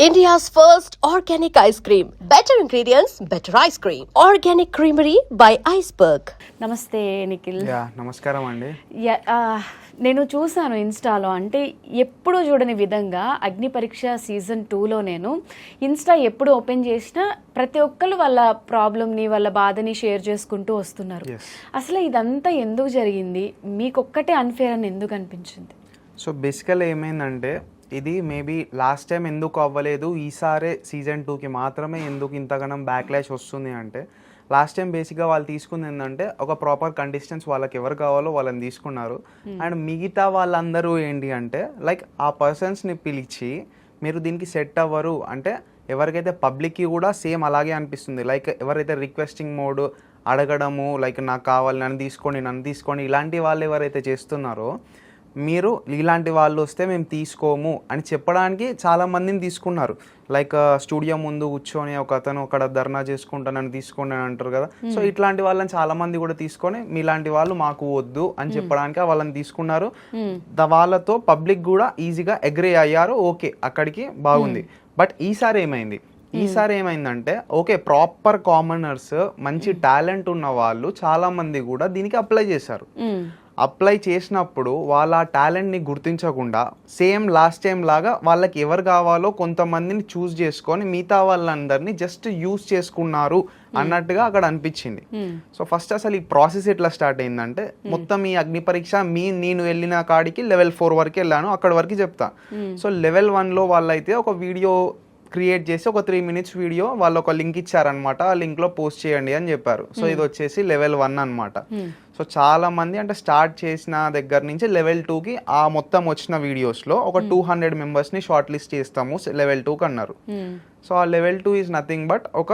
India's first organic ice cream. Better ingredients, better ice cream. Organic Creamery by Iceberg. నమస్తే నిఖిల్. నమస్కారం అండి. నేను చూసాను ఇన్స్టాలో, అంటే ఎప్పుడు చూడని విధంగా అగ్ని పరీక్ష సీజన్ 2లో నేను ఇన్స్టా ఎప్పుడు ఓపెన్ చేసినా ప్రతి ఒక్కరు వాళ్ళ ప్రాబ్లమ్ని వాళ్ళ బాధని షేర్ చేసుకుంటూ వస్తున్నారు. అసలు ఇదంతా ఎందుకు జరిగింది? మీకొక్కటే అన్ఫేర్ అని ఎందుకు అనిపించింది? సో బేసికల్ ఏమైందంటే, ఇది మేబీ లాస్ట్ టైం ఎందుకు అవ్వలేదు, ఈసారే సీజన్ 2కి మాత్రమే ఎందుకు ఇంతగానం బ్యాక్లాష్ వస్తుంది అంటే, లాస్ట్ టైం బేసిక్గా వాళ్ళు తీసుకుంది ఏంటంటే ఒక ప్రాపర్ కండిషన్స్ వాళ్ళకి ఎవరు కావాలో వాళ్ళని తీసుకున్నారు. అండ్ మిగతా వాళ్ళందరూ ఏంటి అంటే లైక్ ఆ పర్సన్స్ని పిలిచి మీరు దీనికి సెట్ అవ్వరు అంటే, ఎవరికైతే పబ్లిక్కి కూడా సేమ్ అలాగే అనిపిస్తుంది. లైక్ ఎవరైతే రిక్వెస్టింగ్ మోడ్ అడగడము, లైక్ నాకు కావాలి నన్ను తీసుకోండి ఇలాంటి వాళ్ళు ఎవరైతే చేస్తున్నారో, మీరు ఇలాంటి వాళ్ళు వస్తే మేము తీసుకోము అని చెప్పడానికి చాలామందిని తీసుకున్నారు. లైక్ స్టూడియో ముందు కూర్చొని ఒక అతను అక్కడ ధర్నా చేసుకుంటానని తీసుకోండి అని అంటారు కదా. సో ఇట్లాంటి వాళ్ళని చాలామంది కూడా తీసుకొని మీలాంటి వాళ్ళు మాకు వద్దు అని చెప్పడానికి వాళ్ళని తీసుకున్నారు. వాళ్ళతో పబ్లిక్ కూడా ఈజీగా అగ్రీ అయ్యారు. ఓకే, అక్కడికి బాగుంది. బట్ ఈసారి ఏమైందంటే ఓకే, ప్రాపర్ కామనర్స్, మంచి టాలెంట్ ఉన్న వాళ్ళు చాలామంది కూడా దీనికి అప్లై చేశారు. అప్లై చేసినప్పుడు వాళ్ళ ఆ టాలెంట్ని గుర్తించకుండా సేమ్ లాస్ట్ టైం లాగా వాళ్ళకి ఎవరు కావాలో కొంతమందిని చూస్ చేసుకొని మిగతా వాళ్ళందరినీ జస్ట్ యూజ్ చేసుకున్నారు అన్నట్టుగా అక్కడ అనిపించింది. సో ఫస్ట్ అసలు ఈ ప్రాసెస్ ఎట్లా స్టార్ట్ అయిందంటే, మొత్తం ఈ అగ్ని పరీక్ష నేను వెళ్ళిన కాడికి లెవెల్ 4 వరకు వెళ్ళాను, అక్కడ వరకు చెప్తా. సో లెవెల్ 1లో వాళ్ళైతే ఒక వీడియో క్రియేట్ చేసి ఒక 3 minutes వీడియో వాళ్ళు ఒక లింక్ ఇచ్చారనమాట. ఆ లింక్లో పోస్ట్ చేయండి అని చెప్పారు. సో ఇది వచ్చేసి లెవెల్ 1 అనమాట. సో చాలా మంది అంటే స్టార్ట్ చేసిన దగ్గర నుంచి లెవెల్ 2కి ఆ మొత్తం వచ్చిన వీడియోస్లో ఒక 200 మెంబర్స్ని షార్ట్ లిస్ట్ చేస్తాము లెవెల్ 2కి అన్నారు. సో ఆ లెవెల్ 2 ఈజ్ నథింగ్ బట్ ఒక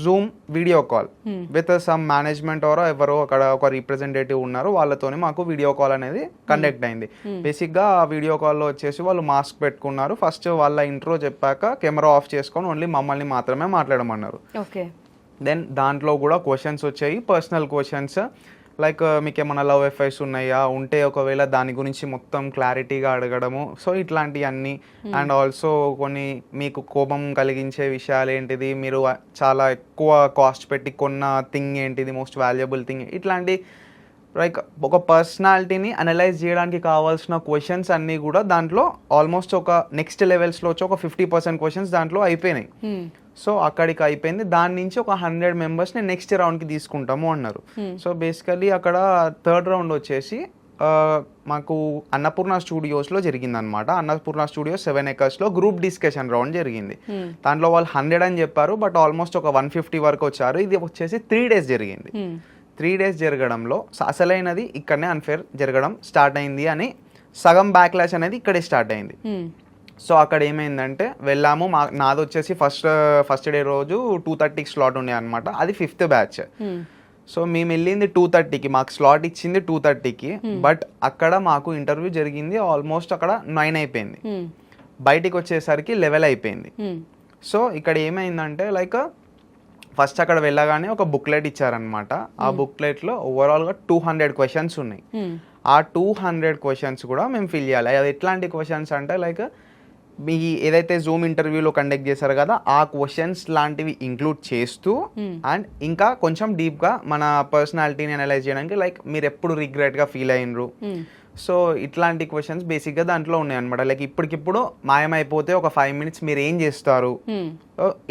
Zoom video call with some management ఎవరో అక్కడ ఒక రిప్రజెంటేటివ్ ఉన్నారు, వాళ్ళతోనే మాకు వీడియో కాల్ అనేది కండక్ట్ అయింది. బేసిక్గా ఆ వీడియో కాల్లో వచ్చేసి వాళ్ళు మాస్క్ పెట్టుకున్నారు. ఫస్ట్ వాళ్ళ ఇంట్రో చెప్పాక కెమెరా ఆఫ్ చేసుకొని ఓన్లీ మమ్మల్ని మాత్రమే మాట్లాడమన్నారు. దెన్ దాంట్లో కూడా క్వశ్చన్స్ వచ్చాయి, పర్సనల్ క్వశ్చన్స్. లైక్ మీకు ఏమైనా లవ్ ఎఫైర్స్ ఉన్నాయా, ఉంటే ఒకవేళ దాని గురించి మొత్తం క్లారిటీగా అడగడము. సో ఇట్లాంటివన్నీ. అండ్ ఆల్సో కొన్ని మీకు కోపం కలిగించే విషయాలు ఏంటిది, మీరు చాలా ఎక్కువ కాస్ట్ పెట్టి కొన్న థింగ్ ఏంటిది, మోస్ట్ వాల్యుబుల్ థింగ్, ఇట్లాంటి లైక్ ఒక పర్సనాలిటీని అనలైజ్ చేయడానికి కావాల్సిన క్వశ్చన్స్ అన్నీ కూడా దాంట్లో ఆల్మోస్ట్ ఒక నెక్స్ట్ లెవెల్స్లో వచ్చి ఒక 50% క్వశ్చన్స్ దాంట్లో అయిపోయినాయి. సో అక్కడికి అయిపోయింది. దాని నుంచి ఒక 100 మెంబర్స్ని నెక్స్ట్ రౌండ్కి తీసుకుంటాము అన్నారు. సో బేసికలీ అక్కడ థర్డ్ రౌండ్ వచ్చేసి మాకు అన్నపూర్ణ స్టూడియోస్లో జరిగింది అనమాట. అన్నపూర్ణ స్టూడియో 7 acresలో గ్రూప్ డిస్కషన్ రౌండ్ జరిగింది. దాంట్లో వాళ్ళు 100 అని చెప్పారు, బట్ ఆల్మోస్ట్ ఒక 150 వరకు వచ్చారు. ఇది వచ్చేసి 3 days జరిగింది. 3 days జరగడంలో అసలైనది ఇక్కడనే అన్ఫేర్ జరగడం స్టార్ట్ అయింది అని, సగం బ్యాక్లాష్ అనేది ఇక్కడే స్టార్ట్ అయింది. సో అక్కడ ఏమైందంటే వెళ్ళాము, నాది వచ్చేసి ఫస్ట్ డే రోజు 2:30కి స్లాట్ ఉండే అనమాట. అది 5th batch. సో మేము వెళ్ళింది 2:30కి, మాకు స్లాట్ ఇచ్చింది 2:30కి. బట్ అక్కడ మాకు ఇంటర్వ్యూ జరిగింది ఆల్మోస్ట్ అక్కడ 9 అయిపోయింది. బయటికి వచ్చేసరికి 11 అయిపోయింది. సో ఇక్కడ ఏమైందంటే లైక్ ఫస్ట్ అక్కడ వెళ్ళగానే ఒక బుక్లెట్ ఇచ్చారనమాట. ఆ బుక్లెట్లో ఓవరాల్గా 200 క్వశ్చన్స్ ఉన్నాయి. ఆ 200 క్వశ్చన్స్ కూడా మేము ఫిల్ చేయాలి. అది ఎట్లాంటి క్వశ్చన్స్ అంటే లైక్ మీ ఏదైతే జూమ్ ఇంటర్వ్యూలో కండక్ట్ చేశారు కదా, ఆ క్వశ్చన్స్ లాంటివి ఇంక్లూడ్ చేస్తూ అండ్ ఇంకా కొంచెం డీప్గా మన పర్సనాలిటీని అనలైజ్ చేయడానికి, లైక్ మీరు ఎప్పుడు రిగ్రెట్గా ఫీల్ అయినరు, సో ఇట్లాంటి క్వశ్చన్స్ బేసిక్గా దాంట్లో ఉన్నాయి అనమాట. లైక్ ఇప్పటికిప్పుడు మాయమైపోతే ఒక 5 minutes మీరు ఏం చేస్తారు,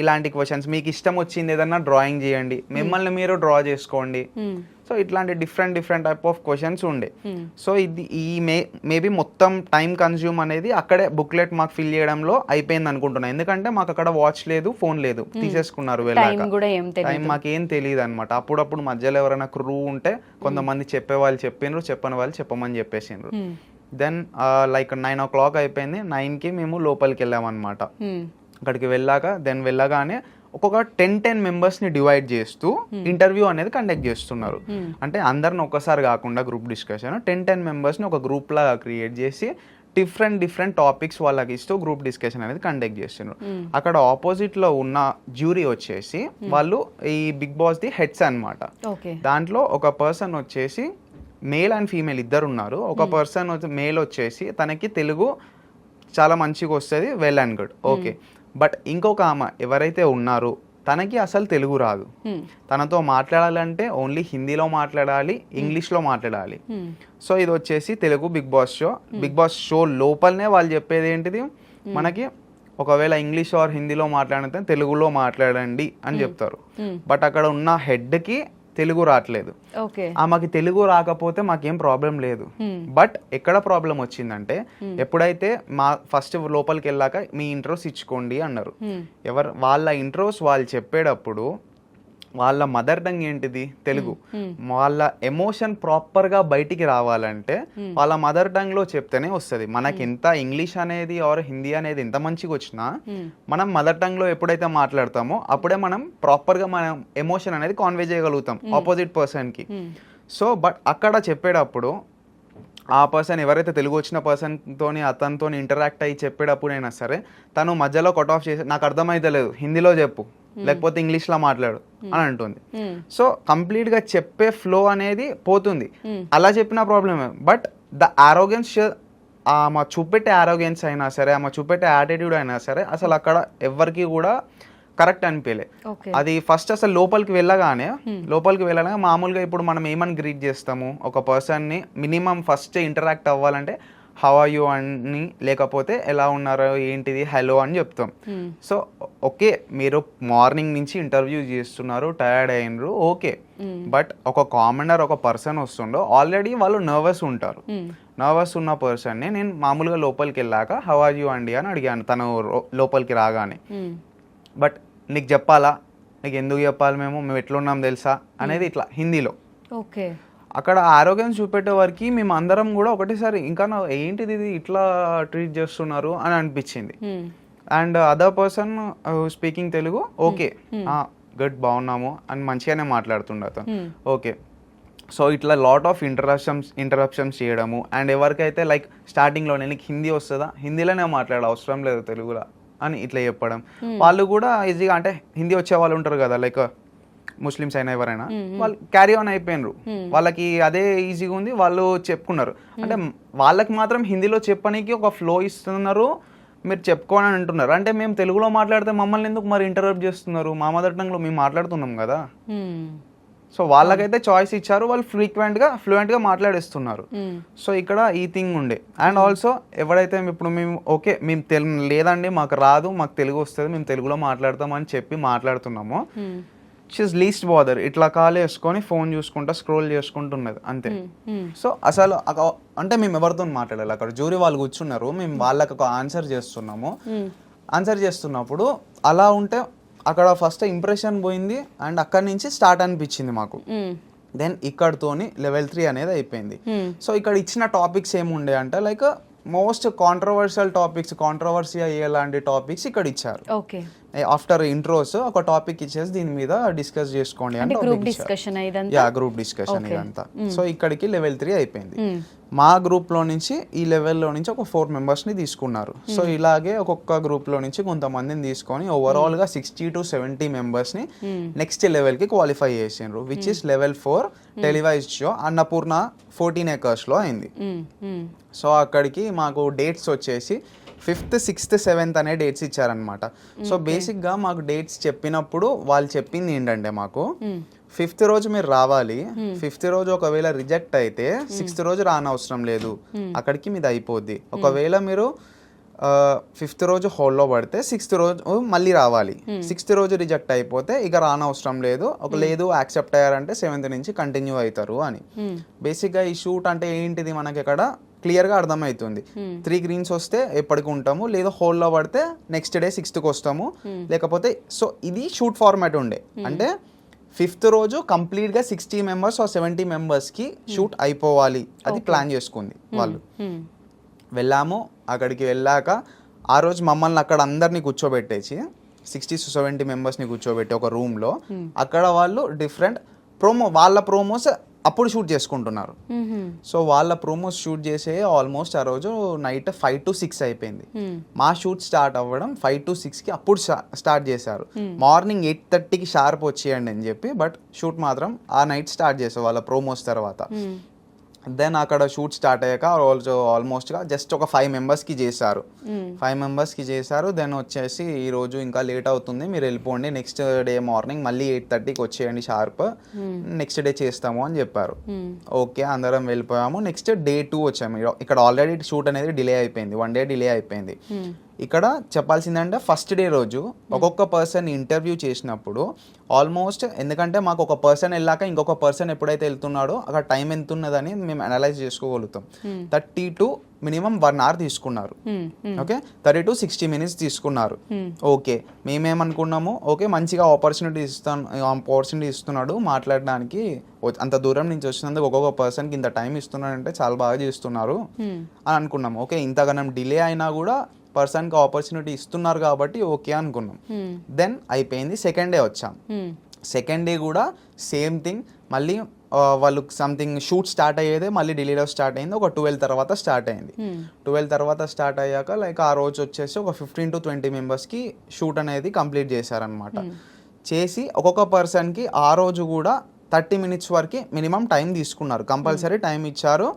ఇలాంటి క్వశ్చన్స్. మీకు ఇష్టం వచ్చింది ఏదన్నా డ్రాయింగ్ చేయండి, మిమ్మల్ని మీరు డ్రా చేసుకోండి. సో ఇట్లాంటి డిఫరెంట్ టైప్ ఆఫ్ క్వశ్చన్స్ ఉండే. సో ఇది ఈ మేబీ మొత్తం టైం కన్జ్యూమ్ అనేది అక్కడే బుక్లెట్ మాకు ఫిల్ చేయడంలో అయిపోయింది అనుకుంటున్నాను. ఎందుకంటే మాకు అక్కడ వాచ్ లేదు, ఫోన్ లేదు, తీసేసుకున్నారు వెళ్ళాక. టైం మాకేం తెలియదు అనమాట. అప్పుడప్పుడు మధ్యలో ఎవరైనా క్రూ ఉంటే కొంతమంది చెప్పేవాళ్ళు చెప్పిండ్రు, చెప్పని వాళ్ళు చెప్పమని చెప్పేసిండ్రు. దెన్ లైక్ 9 o'clock అయిపోయింది. 9కి మేము లోపలికి వెళ్ళామన్నమాట. అక్కడికి వెళ్ళగానే ఒక్కొక్క 10 మెంబర్స్ని డివైడ్ చేస్తూ ఇంటర్వ్యూ అనేది కండక్ట్ చేస్తున్నారు. అంటే అందరిని ఒక్కసారి కాకుండా గ్రూప్ డిస్కషన్ 10 మెంబర్స్ని ఒక గ్రూప్ లాగా క్రియేట్ చేసి డిఫరెంట్ టాపిక్స్ వాళ్ళకి ఇస్తూ గ్రూప్ డిస్కషన్ అనేది కండక్ట్ చేస్తున్నారు. అక్కడ ఆపోజిట్లో ఉన్న జ్యూరీ వచ్చేసి వాళ్ళు ఈ బిగ్ బాస్ ది హెడ్స్ అనమాట. దాంట్లో ఒక పర్సన్ వచ్చేసి మేల్ అండ్ ఫీమేల్ ఇద్దరు ఉన్నారు. ఒక పర్సన్ మేల్ వచ్చేసి తనకి తెలుగు చాలా మంచిగా వస్తుంది, well and good, okay. But ఇంకొక ఆమె ఎవరైతే ఉన్నారో తనకి అసలు తెలుగు రాదు. తనతో మాట్లాడాలంటే ఓన్లీ హిందీలో మాట్లాడాలి, ఇంగ్లీష్లో మాట్లాడాలి. సో ఇది వచ్చేసి Telugu Bigg Boss show. Bigg Boss show లోపలనే వాళ్ళు చెప్పేది ఏంటిది, మనకి ఒకవేళ ఇంగ్లీష్ ఆర్ హిందీలో మాట్లాడితే తెలుగులో మాట్లాడండి అని చెప్తారు. బట్ అక్కడ ఉన్న హెడ్కి తెలుగు రావట్లేదు. ఆమెకి తెలుగు రాకపోతే మాకేం ప్రాబ్లం లేదు. బట్ ఎక్కడ ప్రాబ్లం వచ్చిందంటే ఎప్పుడైతే మా ఫస్ట్ లోపలికి వెళ్ళాక మీ ఇంట్రోస్ ఇచ్చుకోండి అన్నారు. వాళ్ళ ఇంట్రోస్ వాళ్ళు చెప్పేటప్పుడు వాళ్ళ మదర్ టంగ్ ఏంటిది తెలుగు. వాళ్ళ ఎమోషన్ ప్రాపర్గా బయటికి రావాలంటే వాళ్ళ మదర్ టంగ్లో చెప్తేనే వస్తుంది. మనకి ఎంత ఇంగ్లీష్ అనేది ఆర్ హిందీ అనేది ఎంత మంచిగా వచ్చినా మనం మదర్ టంగ్లో ఎప్పుడైతే మాట్లాడతామో అప్పుడే మనం ప్రాపర్గా మనం ఎమోషన్ అనేది కాన్వే చేయగలుగుతాం ఆపోజిట్ పర్సన్కి. సో బట్ అక్కడ చెప్పేటప్పుడు ఆ పర్సన్ ఎవరైతే తెలుగు వచ్చిన పర్సన్తోని అతనితో ఇంటరాక్ట్ అయ్యి చెప్పేటప్పుడైనా సరే తను మధ్యలో కట్ ఆఫ్ చేసి నాకు అర్థమైతే లేదు, హిందీలో చెప్పు లేకపోతే ఇంగ్లీష్లో మాట్లాడు అని అంటుంది. సో కంప్లీట్గా చెప్పే ఫ్లో అనేది పోతుంది. అలా చెప్పిన ప్రాబ్లమే. బట్ ద ఆరోగెన్స్, ఆమె చూపెట్టే ఆరోగెన్స్ అయినా సరే, ఆమె చూపెట్టే యాటిట్యూడ్ అయినా సరే అసలు అక్కడ ఎవరికి కూడా కరెక్ట్ అనిపించలే. అది ఫస్ట్ అసలు లోపలికి వెళ్ళగానే మామూలుగా ఇప్పుడు మనం ఏమని గ్రీట్ చేస్తాము ఒక పర్సన్ని, మినిమం ఫస్ట్ ఇంటరాక్ట్ అవ్వాలంటే హౌ ఆర్ యూ అని, లేకపోతే ఎలా ఉన్నారో ఏంటిది హలో అని చెప్తాం. సో ఓకే మీరు మార్నింగ్ నుంచి ఇంటర్వ్యూ చేస్తున్నారు, టయర్డ్ అయినరు, ఓకే. బట్ ఒక కామనర్ ఒక పర్సన్ వస్తుండో ఆల్రెడీ వాళ్ళు నర్వస్ ఉంటారు. నర్వస్ ఉన్న పర్సన్ని నేను మామూలుగా లోపలికి వెళ్ళాక హౌ ఆర్ యూ అండి అని అడిగాను తను లోపలికి రాగానే. బట్ నీకు చెప్పాలా, నీకు ఎందుకు చెప్పాలి, మేము ఎట్లున్నాం తెలుసా అనేది ఇట్లా హిందీలో. ఓకే. అక్కడ ఆరోగ్యం చూపెట్టే వరకు మేము అందరం కూడా ఒకటేసారి ఇంకా ఏంటిది ఇది ఇట్లా ట్రీట్ చేస్తున్నారు అని అనిపించింది. And other person speaking Telugu, okay good బాగున్నాము అని మంచిగానే మాట్లాడుతుండే అతను. ఓకే. సో ఇట్లా లాట్ ఆఫ్ ఇంటరప్షన్స్ చేయడము. అండ్ ఎవరికైతే లైక్ స్టార్టింగ్లో నీకు హిందీ వస్తుందా, హిందీలోనే మాట్లాడ అవసరం లేదు తెలుగులో అని ఇట్లా చెప్పడం. వాళ్ళు కూడా ఈజీగా అంటే హిందీ వచ్చే వాళ్ళు ఉంటారు కదా, లైక్ ముస్లిమ్స్ అయినా ఎవరైనా, వాళ్ళు క్యారీ ఆన్ అయిపోయినారు. వాళ్ళకి అదే ఈజీగా ఉంది, వాళ్ళు చెప్పుకున్నారు. అంటే వాళ్ళకి మాత్రం హిందీలో చెప్పడానికి ఒక ఫ్లో ఇస్తున్నారు, మీరు చెప్పుకోని అంటున్నారు. అంటే మేము తెలుగులో మాట్లాడితే మమ్మల్ని ఎందుకు మరి ఇంటరప్ట్ చేస్తున్నారు, మా మదర్ టంగ్లో మేము మాట్లాడుతున్నాం కదా. సో వాళ్ళకైతే చాయిస్ ఇచ్చారు, వాళ్ళు ఫ్లూయెంట్గా మాట్లాడేస్తున్నారు. సో ఇక్కడ ఈ థింగ్ ఉండే. అండ్ ఆల్సో ఎవరైతే ఇప్పుడు మేము ఓకే మేము లేదండి మాకు రాదు, మాకు తెలుగు వస్తుంది, మేము తెలుగులో మాట్లాడతామని చెప్పి మాట్లాడుతున్నాము, షీఈస్ లీస్ట్ బాదర్ ఇట్లా కాల్ వేసుకొని ఫోన్ చూసుకుంటా స్క్రోల్ చేసుకుంటున్నది అంతే. సో అసలు అంటే మేము ఎవరితో మాట్లాడాలి, అక్కడ జూరీ వాళ్ళు కూర్చున్నారు, మేము వాళ్ళకి ఒక ఆన్సర్ చేస్తున్నాము. ఆన్సర్ చేస్తున్నప్పుడు అలా ఉంటే అక్కడ ఫస్ట్ ఇంప్రెషన్ పోయింది. అండ్ అక్కడి నుంచి స్టార్ట్ అనిపించింది మాకు. దెన్ ఇక్కడతోని లెవెల్ 3 అనేది అయిపోయింది. సో ఇక్కడ ఇచ్చిన టాపిక్స్ ఏముండే అంటే like most controversial topics, controversy అయ్యేలాంటి టాపిక్స్ ఇక్కడ ఇచ్చారు. ఆఫ్టర్ ఇంట్రోస్ ఒక టాపిక్ ఇచ్చేసి దీని మీద డిస్కస్ చేసుకోండి అంటే గ్రూప్ డిస్కషన్ ఇదంతా. సో ఇక్కడికి లెవెల్ 3 అయిపోయింది. మా గ్రూప్ లో నుంచి ఈ లెవెల్లో నుంచి ఒక 4 మెంబర్స్ ని తీసుకున్నారు. సో ఇలాగే ఒక్కొక్క గ్రూప్ లో నుంచి కొంతమందిని తీసుకొని ఓవరాల్ గా 60 to 70 మెంబర్స్ ని నెక్స్ట్ లెవెల్ కి క్వాలిఫై చేసిండ్రు, which is level 4 టెలివైజ్డ్ show Annapurna 14 acres లో అయింది. సో అక్కడికి మాకు డేట్స్ వచ్చేసి 5th, 6th, 7th అనే డేట్స్ ఇచ్చారనమాట. సో బేసిక్గా మాకు డేట్స్ చెప్పినప్పుడు వాళ్ళు చెప్పింది ఏంటంటే మాకు 5th రోజు మీరు రావాలి, 5th రోజు ఒకవేళ రిజెక్ట్ అయితే 6th రోజు రానవసరం లేదు, అక్కడికి మీది అయిపోద్ది. ఒకవేళ మీరు 5th రోజు హోల్డ్లో పడితే 6th రోజు మళ్ళీ రావాలి, 6th రోజు రిజెక్ట్ అయిపోతే ఇక రానవసరం లేదు, ఒక లేదు యాక్సెప్ట్ అయ్యారంటే 7th నుంచి కంటిన్యూ అవుతారు అని. బేసిక్గా ఈ షూట్ అంటే ఏంటిది మనకి ఇక్కడ క్లియర్గా అర్థమవుతుంది. 3 greens వస్తే ఎప్పటికి ఉంటాము, లేదా హోల్డ్లో పడితే నెక్స్ట్ డే 6th వస్తాము, లేకపోతే సో ఇది షూట్ ఫార్మాట్ ఉండే. అంటే 5th రోజు కంప్లీట్గా 60 members or 70 members-కి షూట్ అయిపోవాలి, అది ప్లాన్ చేసుకుంది వాళ్ళు. వెళ్ళాము, అక్కడికి వెళ్ళాక ఆ రోజు మమ్మల్ని అక్కడ అందరినీ కూర్చోబెట్టేసి 60 to 70 members-ని కూర్చోబెట్టి ఒక రూమ్లో అక్కడ వాళ్ళు డిఫరెంట్ వాళ్ళ ప్రోమోస్ అప్పుడు షూట్ చేసుకుంటున్నారు. సో వాళ్ళ ప్రోమోస్ షూట్ చేసే ఆల్మోస్ట్ ఆ రోజు నైట్ 5 to 6 అయిపోయింది. మా షూట్ స్టార్ట్ అవ్వడం 5 to 6కి అప్పుడు స్టార్ట్ చేశారు. మార్నింగ్ 8:30కి షార్ప్ వచ్చేయండి అని చెప్పి, బట్ షూట్ మాత్రం ఆ నైట్ స్టార్ట్ చేశారు వాళ్ళ ప్రోమోస్ తర్వాత. దెన్ అక్కడ షూట్ స్టార్ట్ అయ్యాక ఆల్మోస్ట్గా జస్ట్ ఒక 5 మెంబర్స్కి చేశారు. 5 మెంబర్స్కి చేశారు. దెన్ వచ్చేసి ఈరోజు ఇంకా లేట్ అవుతుంది, మీరు వెళ్ళిపోండి, నెక్స్ట్ డే మార్నింగ్ మళ్ళీ 8:30కి వచ్చేయండి షార్ప్, నెక్స్ట్ డే చేస్తాము అని చెప్పారు. ఓకే, అందరం వెళ్ళిపోయాము. నెక్స్ట్ డే 2 వచ్చాము. ఇక్కడ ఆల్రెడీ షూట్ అనేది డిలే అయిపోయింది, 1 డే డిలే అయిపోయింది. ఇక్కడ చెప్పాల్సిందంటే ఫస్ట్ డే రోజు ఒక్కొక్క పర్సన్ ఇంటర్వ్యూ చేసినప్పుడు ఆల్మోస్ట్, ఎందుకంటే మాకు ఒక పర్సన్ వెళ్ళాక ఇంకొక పర్సన్ ఎప్పుడైతే వెళ్తున్నాడో అక్కడ టైం ఎంత ఉన్నదని మేము అనలైజ్ చేసుకోగలుగుతాం. 30 to మినిమం 1 hour తీసుకున్నారు. ఓకే, 30 to 60 minutes తీసుకున్నారు. ఓకే, మేమేమనుకున్నాము, ఓకే మంచిగా ఆపర్చునిటీ ఇస్తున్నాడు మాట్లాడడానికి, అంత దూరం నుంచి వచ్చినందుకు ఒక్కొక్క పర్సన్కి ఇంత టైం ఇస్తున్నాడంటే చాలా బాగా చేస్తున్నారు అని అనుకున్నాము. ఓకే, ఇంతగానం డిలే అయినా కూడా పర్సన్కి ఆపర్చునిటీ ఇస్తున్నారు కాబట్టి ఓకే అనుకున్నాం. దెన్ అయిపోయింది. సెకండ్ డే వచ్చాం. సెకండ్ డే కూడా సేమ్ థింగ్, మళ్ళీ వాళ్ళు సంథింగ్ షూట్ స్టార్ట్ అయ్యేదే మళ్ళీ ఢిల్లీలో స్టార్ట్ అయింది, ఒక 12 తర్వాత స్టార్ట్ అయింది. 12 తర్వాత స్టార్ట్ అయ్యాక లైక్ ఆ రోజు వచ్చేసి ఒక 15 to 20 మెంబర్స్కి షూట్ అనేది కంప్లీట్ చేశారనమాట. చేసి ఒక్కొక్క పర్సన్కి ఆ రోజు కూడా 30 minutes వరకు మినిమం టైం తీసుకున్నారు, కంపల్సరీ టైం ఇచ్చారు.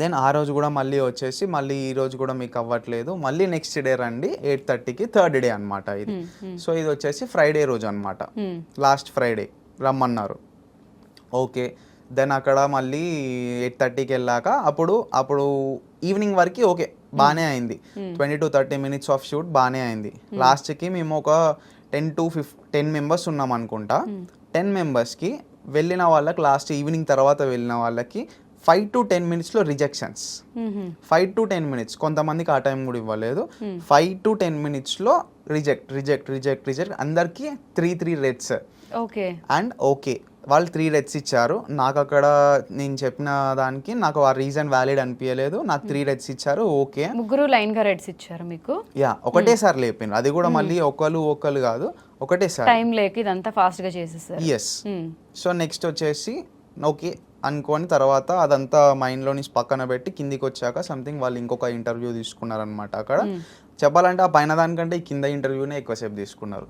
దెన్ ఆ రోజు కూడా మళ్ళీ వచ్చేసి మళ్ళీ ఈ రోజు కూడా మీకు అవ్వట్లేదు, మళ్ళీ నెక్స్ట్ డే రండి 8:30కి, థర్డ్ డే అనమాట ఇది. సో ఇది వచ్చేసి ఫ్రైడే రోజు అనమాట, లాస్ట్ ఫ్రైడే రమ్మన్నారు. ఓకే, దెన్ అక్కడ మళ్ళీ 8:30కి వెళ్ళాక అప్పుడు ఈవినింగ్ వరకు ఓకే బాగానే అయింది. 20 to 30 minutes ఆఫ్ షూట్ బాగానే అయింది. లాస్ట్కి మేము ఒక 10 members ఉన్నాం అనుకుంటా. 10 members వెళ్ళిన వాళ్ళకి, లాస్ట్ ఈవినింగ్ తర్వాత వెళ్ళిన వాళ్ళకి 5 to 10 minutesలో రిజెక్షన్స్. 5 to 10 minutes, కొంతమందికి ఆ టైం కూడా ఇవ్వలేదు. 5 to 10 minutesలో రిజెక్ట్ అందరికి 3 రెడ్స్. ఓకే, అండ్ ఓకే వాళ్ళు 3 రెడ్స్ ఇచ్చారు. నాకు అక్కడ నేను చెప్పిన దానికి నాకు ఆ రీజన్ వ్యాలిడ్ అనిపించలేదు, నాకు 3 రెడ్స్ ఇచ్చారు. ఓకే, ముగ్గురు లైన్ గా రెడ్స్ ఇచ్చారు మీకు? యా, ఒకటేసారి లేపాను, అది కూడా మళ్ళీ ఒకళ్ళు కాదు, ఒకటేసారి టైం లేక ఇదంతా ఫాస్ట్ గా చేసేసారు. ఎస్. సో నెక్స్ట్ వచ్చేసి ఓకే అనుకోని తర్వాత అదంతా మైండ్లో నుంచి పక్కన పెట్టి కిందికి వచ్చాక సంథింగ్ వాళ్ళు ఇంకొక ఇంటర్వ్యూ తీసుకున్నారనమాట. అక్కడ చెప్పాలంటే ఆ పైన దానికంటే ఈ కింద ఇంటర్వ్యూనే ఎక్కువసేపు తీసుకున్నారు.